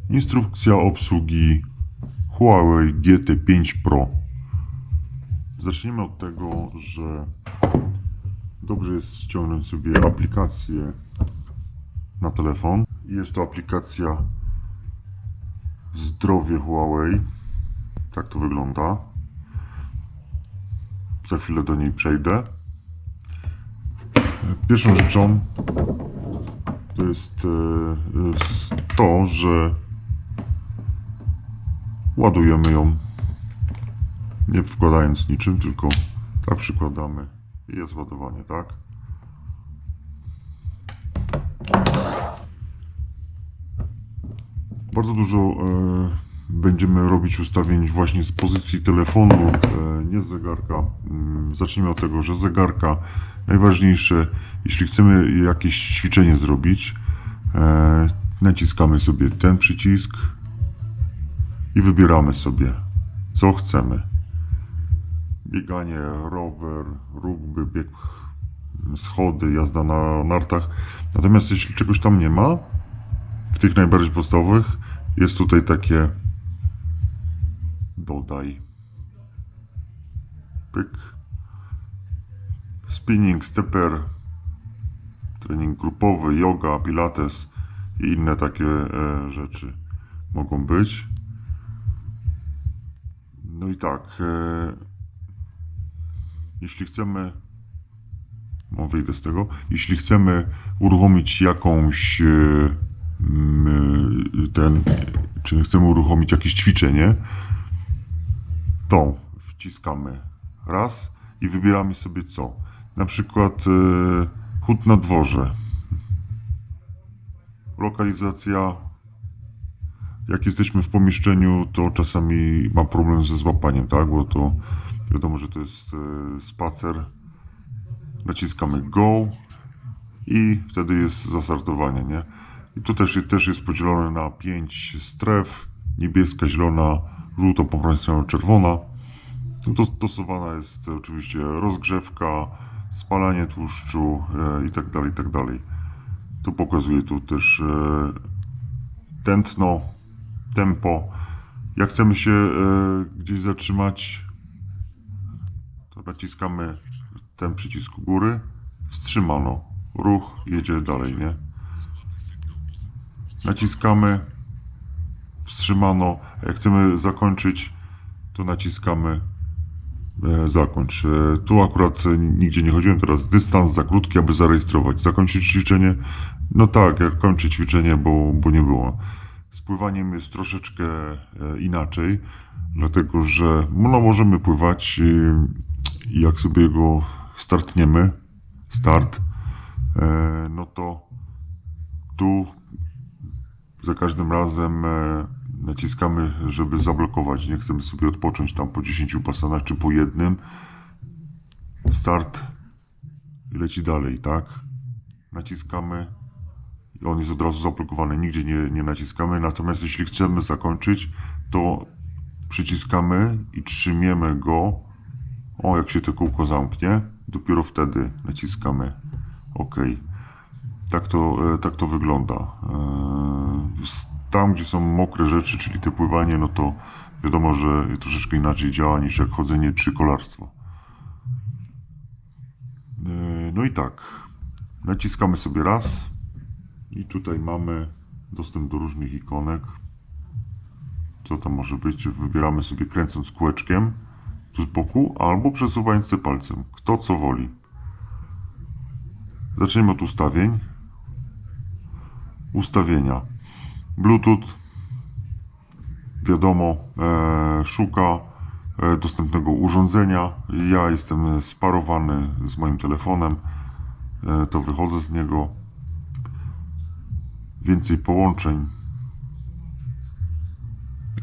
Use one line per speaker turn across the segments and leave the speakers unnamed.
Instrukcja obsługi Huawei GT5 Pro. Zaczniemy od tego, że dobrze jest ściągnąć sobie aplikację na telefon. Jest to aplikacja Zdrowie Huawei. Tak to wygląda. Za chwilę do niej przejdę. Pierwszą rzeczą to jest to, że ładujemy ją nie wkładając niczym, tylko tak przykładamy i jest ładowanie, tak? Bardzo dużo będziemy robić ustawień właśnie z pozycji telefonu, nie z zegarka. Zacznijmy od tego, że zegarka najważniejsze, jeśli chcemy jakieś ćwiczenie zrobić, naciskamy sobie ten przycisk i wybieramy sobie, co chcemy. Bieganie, rower, rugby, bieg, schody, jazda na nartach. Natomiast jeśli czegoś tam nie ma, w tych najbardziej podstawowych, jest tutaj takie dodaj, pyk, spinning, stepper, trening grupowy, yoga, pilates i inne takie rzeczy mogą być. No i tak, jeśli chcemy, wyjdę z tego, jeśli chcemy uruchomić jakąś czy chcemy uruchomić jakieś ćwiczenie, to wciskamy raz i wybieramy sobie co. Na przykład chód na dworze. Lokalizacja. Jak jesteśmy w pomieszczeniu, to czasami mam problem ze złapaniem, tak? Bo to wiadomo, że to jest spacer. Naciskamy go i wtedy jest zastartowanie, nie? I tu też jest podzielone na 5 stref. Niebieska, zielona, żółto-pomarańczowa, czerwona. Dostosowana jest oczywiście rozgrzewka, spalanie tłuszczu itd., itd. Tu pokazuję tu też tętno, tempo. Jak chcemy się gdzieś zatrzymać, to naciskamy ten przycisk u góry, wstrzymano, ruch jedzie dalej, nie? Naciskamy, wstrzymano, a jak chcemy zakończyć, to naciskamy zakończ. Tu akurat nigdzie nie chodziłem, teraz dystans za krótki, aby zarejestrować. Zakończyć ćwiczenie? No tak, jak kończę ćwiczenie, bo nie było. Z pływaniem jest troszeczkę inaczej, dlatego że możemy pływać i jak sobie go startniemy, no to tu za każdym razem naciskamy, żeby zablokować. Nie chcemy sobie odpocząć tam po 10 basenach czy po jednym. Start i leci dalej, tak? Naciskamy i on jest od razu zablokowany. Nigdzie nie naciskamy. Natomiast jeśli chcemy zakończyć, to przyciskamy i trzymiemy go. O, jak się to kółko zamknie, dopiero wtedy naciskamy OK. Tak to wygląda. Tam, gdzie są mokre rzeczy, czyli te pływanie, no to wiadomo, że troszeczkę inaczej działa niż jak chodzenie czy kolarstwo. No i tak, naciskamy sobie raz i tutaj mamy dostęp do różnych ikonek. Co tam może być? Wybieramy sobie kręcąc kółeczkiem tu z boku albo przesuwając się palcem. Kto co woli. Zacznijmy od ustawień. Ustawienia. Bluetooth, wiadomo, szuka dostępnego urządzenia. Ja jestem sparowany z moim telefonem, to wychodzę z niego. Więcej połączeń.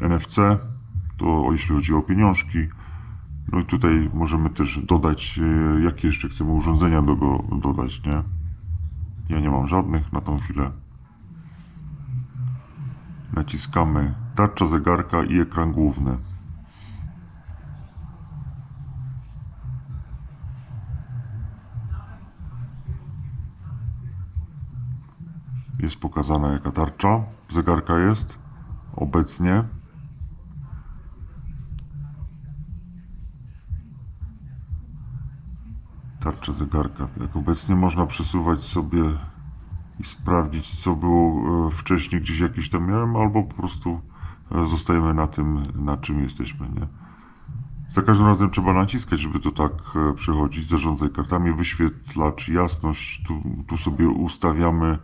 NFC, to jeśli chodzi o pieniążki. No i tutaj możemy też dodać, jakie jeszcze chcemy urządzenia do go dodać, nie? Ja nie mam żadnych na tą chwilę. Naciskamy tarcza zegarka i ekran główny. Jest pokazana jaka tarcza zegarka jest. obecnie. Tarcza zegarka. Jak obecnie można przesuwać sobie i sprawdzić, co było wcześniej, gdzieś jakieś tam miałem, albo po prostu zostajemy na tym, na czym jesteśmy, nie? Za każdym razem trzeba naciskać, żeby to tak przechodzić. Zarządzaj kartami, wyświetlacz, jasność. Tu sobie ustawiamy.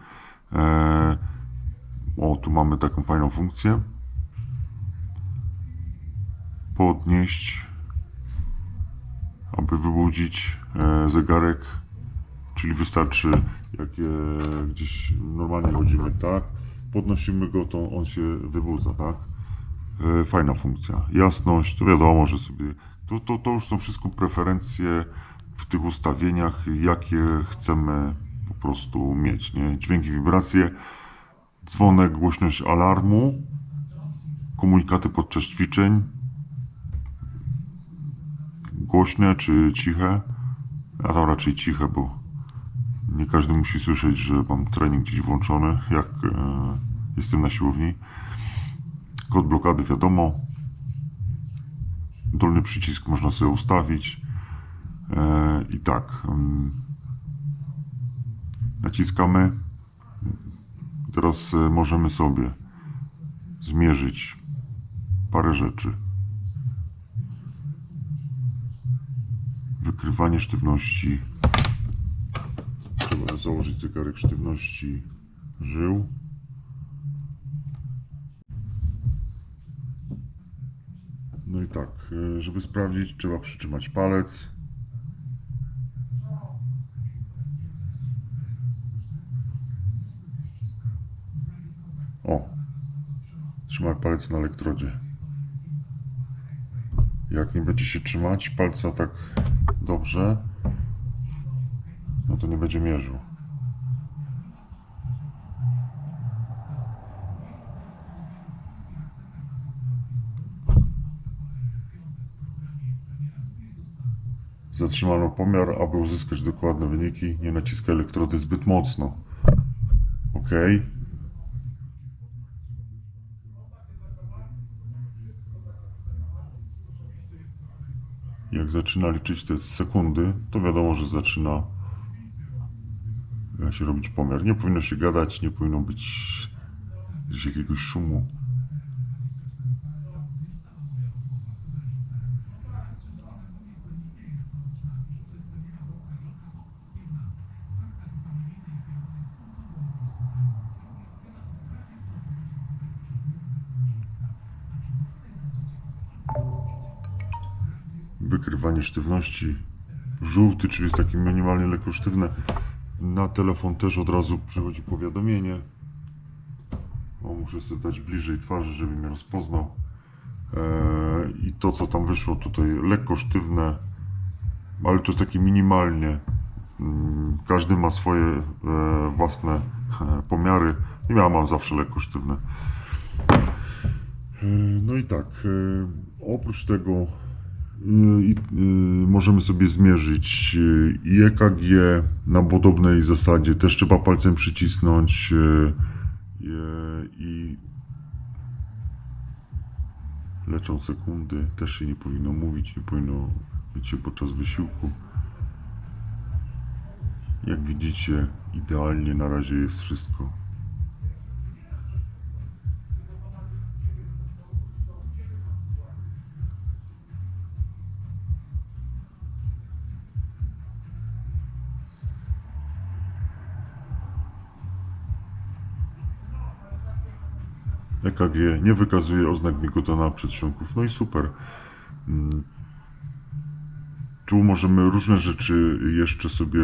O, tu mamy taką fajną funkcję. Podnieść, aby wybudzić zegarek. Czyli wystarczy, jak gdzieś normalnie chodzimy, tak? Podnosimy go, to on się wybudza, tak? Fajna funkcja. Jasność, to wiadomo, że sobie... To już są wszystko preferencje w tych ustawieniach, jakie chcemy po prostu mieć, nie? Dźwięki, wibracje, dzwonek, głośność alarmu, komunikaty podczas ćwiczeń, głośne czy ciche. Ja to raczej ciche, bo nie każdy musi słyszeć, że mam trening gdzieś włączony, jak jestem na siłowni. Kod blokady wiadomo. Dolny przycisk można sobie ustawić. I tak. Naciskamy. Teraz możemy sobie zmierzyć parę rzeczy. Wykrywanie sztywności. Trzeba założyć zegarek sztywności żył. No i tak, żeby sprawdzić, trzeba przytrzymać palec. O, trzymaj palec na elektrodzie. Jak nie będzie się trzymać palca tak dobrze, no to nie będzie mierzył. Zatrzymano pomiar, aby uzyskać dokładne wyniki. Nie naciskaj elektrody zbyt mocno. OK. Jak zaczyna liczyć te sekundy, to wiadomo, że zaczyna się robić pomiar. Nie powinno się gadać, nie powinno być gdzieś jakiegoś szumu. Wykrywanie sztywności. Żółty, czyli jest taki minimalnie lekko sztywne. Na telefon też od razu przychodzi powiadomienie. O, muszę sobie dać bliżej twarzy, żeby mnie rozpoznał. I to, co tam wyszło tutaj, lekko sztywne, ale to jest takie minimalnie. Każdy ma swoje własne pomiary. Ja mam zawsze lekko sztywne. No i tak, oprócz tego możemy sobie zmierzyć i EKG na podobnej zasadzie. Też trzeba palcem przycisnąć i leczą sekundy. Też się nie powinno mówić, nie powinno być się podczas wysiłku. Jak widzicie, idealnie na razie jest wszystko. EKG nie wykazuje oznak migotania przedsionków. No i super. Tu możemy różne rzeczy jeszcze sobie,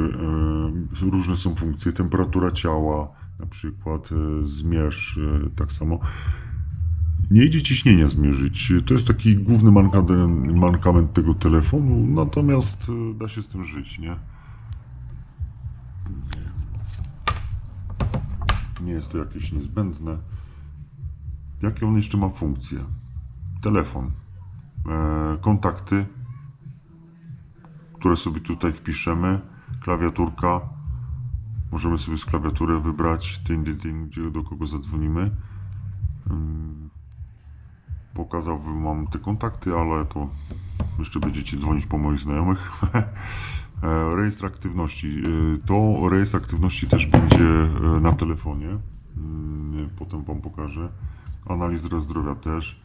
różne są funkcje. Temperatura ciała, na przykład zmierz, tak samo. Nie idzie ciśnienia zmierzyć. To jest taki główny mankament tego telefonu, natomiast da się z tym żyć, nie? Nie jest to jakieś niezbędne. Jakie on jeszcze ma funkcje? Telefon, kontakty, które sobie tutaj wpiszemy, klawiaturka, możemy sobie z klawiatury wybrać, gdzie do kogo zadzwonimy. pokazał wam te kontakty, ale to jeszcze będziecie dzwonić po moich znajomych. Rejestr aktywności. To rejestr aktywności też będzie na telefonie. Potem wam pokażę. Analiza zdrowia też.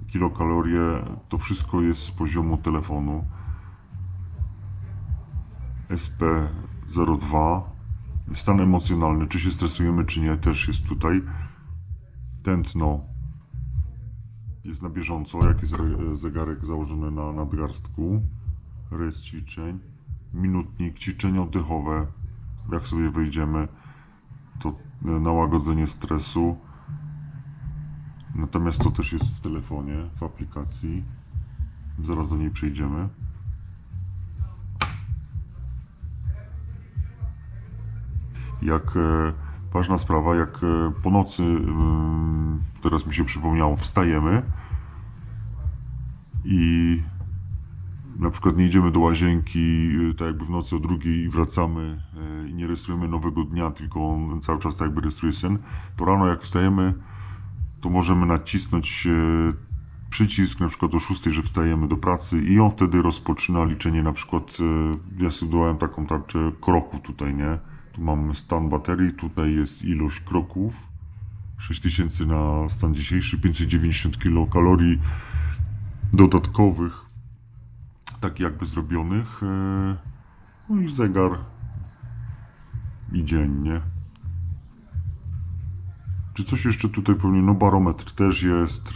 Kilokalorie. To wszystko jest z poziomu telefonu. SP02. Stan emocjonalny. Czy się stresujemy, czy nie, też jest tutaj. Tętno jest na bieżąco, jak jest zegarek założony na nadgarstku. Rejestr ćwiczeń, minutnik, ćwiczenia oddechowe. Jak sobie wejdziemy, to na łagodzenie stresu. Natomiast to też jest w telefonie, w aplikacji. Zaraz do niej przejdziemy. Ważna sprawa, jak po nocy, teraz mi się przypomniało, wstajemy i na przykład nie idziemy do łazienki tak jakby w nocy o 2:00 i wracamy i nie rejestrujemy nowego dnia, tylko on cały czas tak jakby rejestruje sen, to rano jak wstajemy, to możemy nacisnąć przycisk na przykład o 6:00, że wstajemy do pracy i on wtedy rozpoczyna liczenie, na przykład ja sobie dałem taką tarczę kroków tutaj, nie? Tu mamy stan baterii, tutaj jest ilość kroków, 6000 na stan dzisiejszy, 590 kilokalorii dodatkowych, tak jakby zrobionych, no i zegar i dzień, nie? Czy coś jeszcze tutaj powinien? No barometr też jest,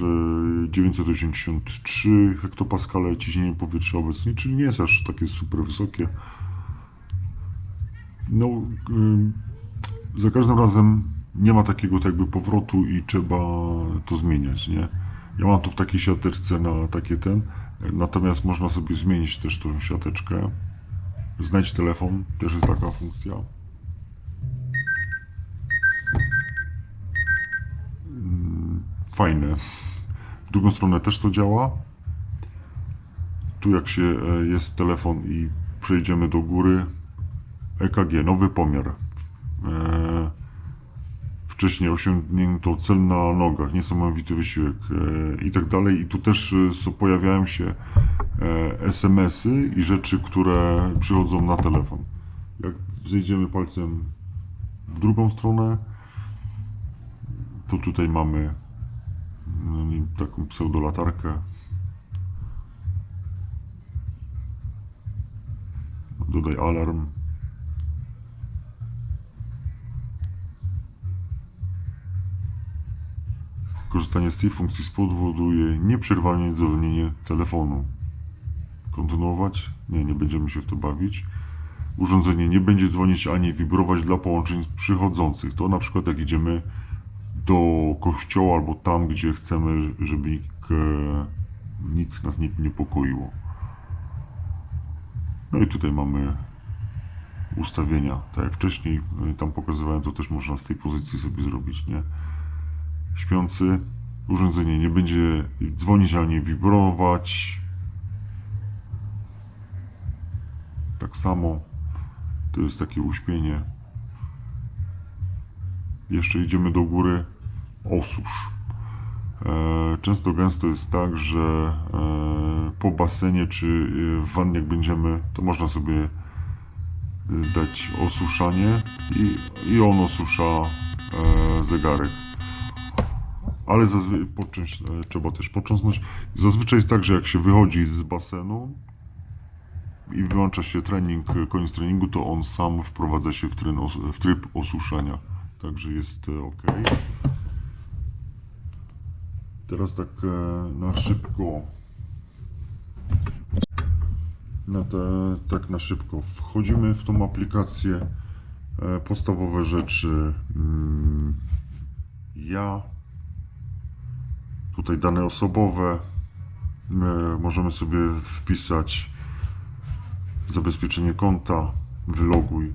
983 hektopaskale, ciśnienie powietrza obecnie, czyli nie jest aż takie super wysokie. No, za każdym razem nie ma takiego tak jakby powrotu i trzeba to zmieniać, nie? Ja mam tu w takiej siateczce na takie natomiast można sobie zmienić też tą siateczkę. Znajdź telefon, też jest taka funkcja. Fajne. W drugą stronę też to działa. Tu jak się jest telefon i przejdziemy do góry, EKG, nowy pomiar. Wcześniej osiągnięto cel na nogach, niesamowity wysiłek i tak dalej. I tu też pojawiają się SMS-y i rzeczy, które przychodzą na telefon. Jak zejdziemy palcem w drugą stronę, to tutaj mamy taką pseudolatarkę. Dodaj alarm. Korzystanie z tej funkcji spowoduje nieprzerwanie dzwonienie telefonu. Kontynuować? Nie będziemy się w to bawić. Urządzenie nie będzie dzwonić ani wibrować dla połączeń przychodzących. To na przykład jak idziemy do kościoła albo tam, gdzie chcemy, żeby nic nas nie niepokoiło. No i tutaj mamy ustawienia, tak jak wcześniej tam pokazywałem, to też można z tej pozycji sobie zrobić, nie? Śpiący, urządzenie nie będzie dzwonić ani wibrować. Tak samo, to jest takie uśpienie. Jeszcze idziemy do góry, osusz. Często gęsto jest tak, że po basenie czy w wannie jak będziemy, to można sobie dać osuszanie i on osusza zegarek. Ale trzeba też począsnąć. Zazwyczaj jest tak, że jak się wychodzi z basenu i wyłącza się trening, koniec treningu, to on sam wprowadza się w tryb osuszania. Także jest ok. Teraz tak na szybko. Tak na szybko. Wchodzimy w tą aplikację. Podstawowe rzeczy. Tutaj dane osobowe. Możemy sobie wpisać zabezpieczenie konta. Wyloguj.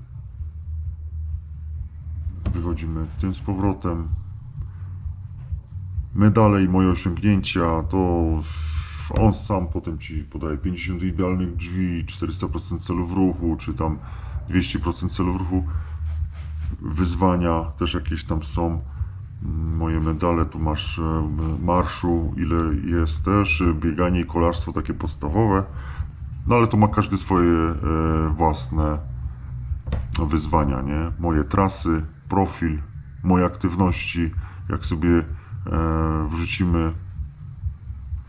Wychodzimy tym z powrotem. Medale i moje osiągnięcia, to on sam potem Ci podaje 50 idealnych drzwi, 400% celów ruchu, czy tam 200% celów ruchu. Wyzwania też jakieś tam są. Moje medale, tu masz marszu, ile jest też, bieganie i kolarstwo takie podstawowe. No ale to ma każdy swoje własne wyzwania, nie? Moje trasy, profil, moje aktywności. Jak sobie wrzucimy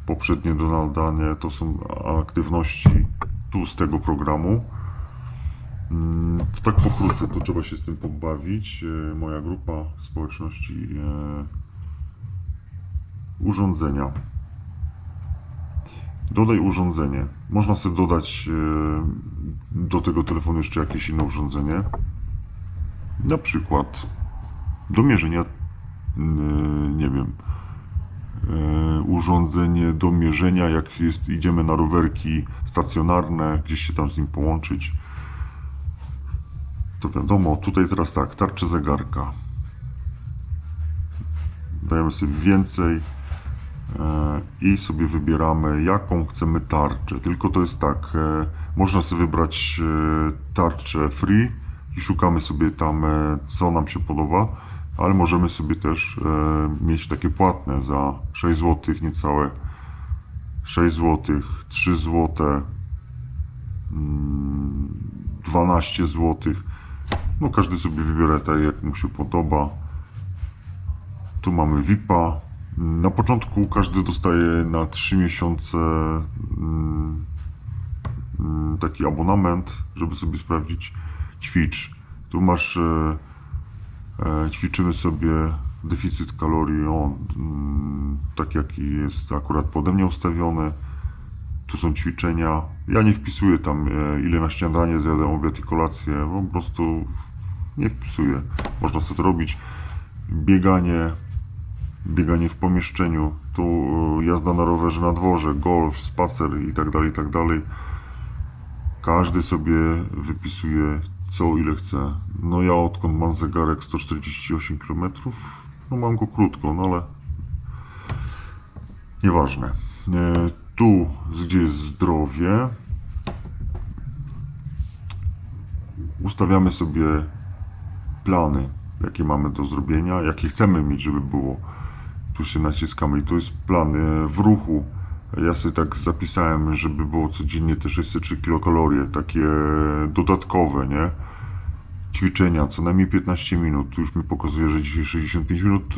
poprzednie Donalda, nie? To są aktywności tu z tego programu. To tak pokrótce, to trzeba się z tym pobawić. Moja grupa społeczności urządzenia. Dodaj urządzenie. Można sobie dodać do tego telefonu jeszcze jakieś inne urządzenie. Na przykład do mierzenia, nie wiem, urządzenie do mierzenia, jak idziemy na rowerki stacjonarne, gdzieś się tam z nim połączyć. To wiadomo, tutaj teraz tak, tarczę zegarka. Dajemy sobie więcej i sobie wybieramy, jaką chcemy tarczę. Tylko to jest tak, można sobie wybrać tarczę free i szukamy sobie tam, co nam się podoba, ale możemy sobie też mieć takie płatne za 6 zł, niecałe 6 zł, 3 zł, 12 zł. No każdy sobie wybiera tak, jak mu się podoba. Tu mamy VIP-a. Na początku każdy dostaje na 3 miesiące taki abonament, żeby sobie sprawdzić. Ćwicz. Tu masz, ćwiczymy sobie deficyt kalorii, tak jaki jest akurat pode mnie ustawiony. Tu są ćwiczenia. Ja nie wpisuję tam, ile na śniadanie zjadam, obiad i kolację. Po prostu nie wpisuję. Można sobie to robić. Bieganie w pomieszczeniu, tu jazda na rowerze na dworze, golf, spacer i tak dalej, i tak dalej. Każdy sobie wypisuje co ile chce. No ja odkąd mam zegarek 148 km, no mam go krótko, no ale nieważne. Tu, gdzie jest zdrowie, ustawiamy sobie plany, jakie mamy do zrobienia, jakie chcemy mieć, żeby było. Tu się naciskamy i to jest plan w ruchu. Ja sobie tak zapisałem, żeby było codziennie te 603 kilokalorie, takie dodatkowe, nie? Ćwiczenia, co najmniej 15 minut. Tu już mi pokazuje, że dzisiaj 65 minut.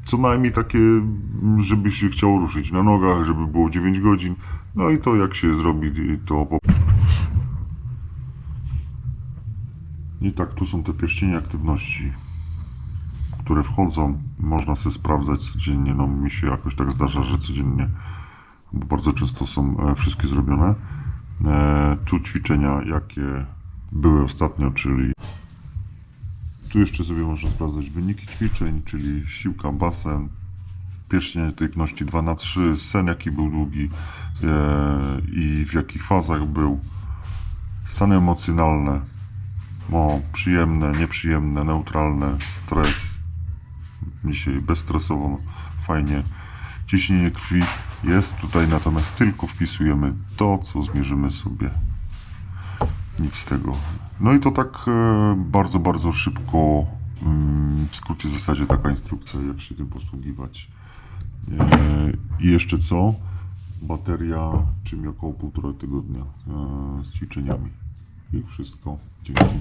Co najmniej takie, żeby się chciało ruszyć na nogach, żeby było 9 godzin. No i to jak się zrobi, to... I tak, tu są te pierścienie aktywności, które wchodzą. Można sobie sprawdzać codziennie. No mi się jakoś tak zdarza, że codziennie, bo bardzo często są wszystkie zrobione. Tu ćwiczenia, jakie były ostatnio, czyli tu jeszcze sobie można sprawdzać wyniki ćwiczeń, czyli siłka, basen, pierścień aktywności 2x3, sen jaki był długi i w jakich fazach był, stany emocjonalne, przyjemne, nieprzyjemne, neutralne, stres. Dzisiaj bezstresowo, fajnie. Ciśnienie krwi jest tutaj, natomiast tylko wpisujemy to, co zmierzymy sobie. Nic z tego. No i to tak bardzo, bardzo szybko, w skrócie w zasadzie taka instrukcja, jak się tym posługiwać. I jeszcze co? Bateria, czyli około 1,5 tygodnia z ćwiczeniami. I wszystko. Dzięki.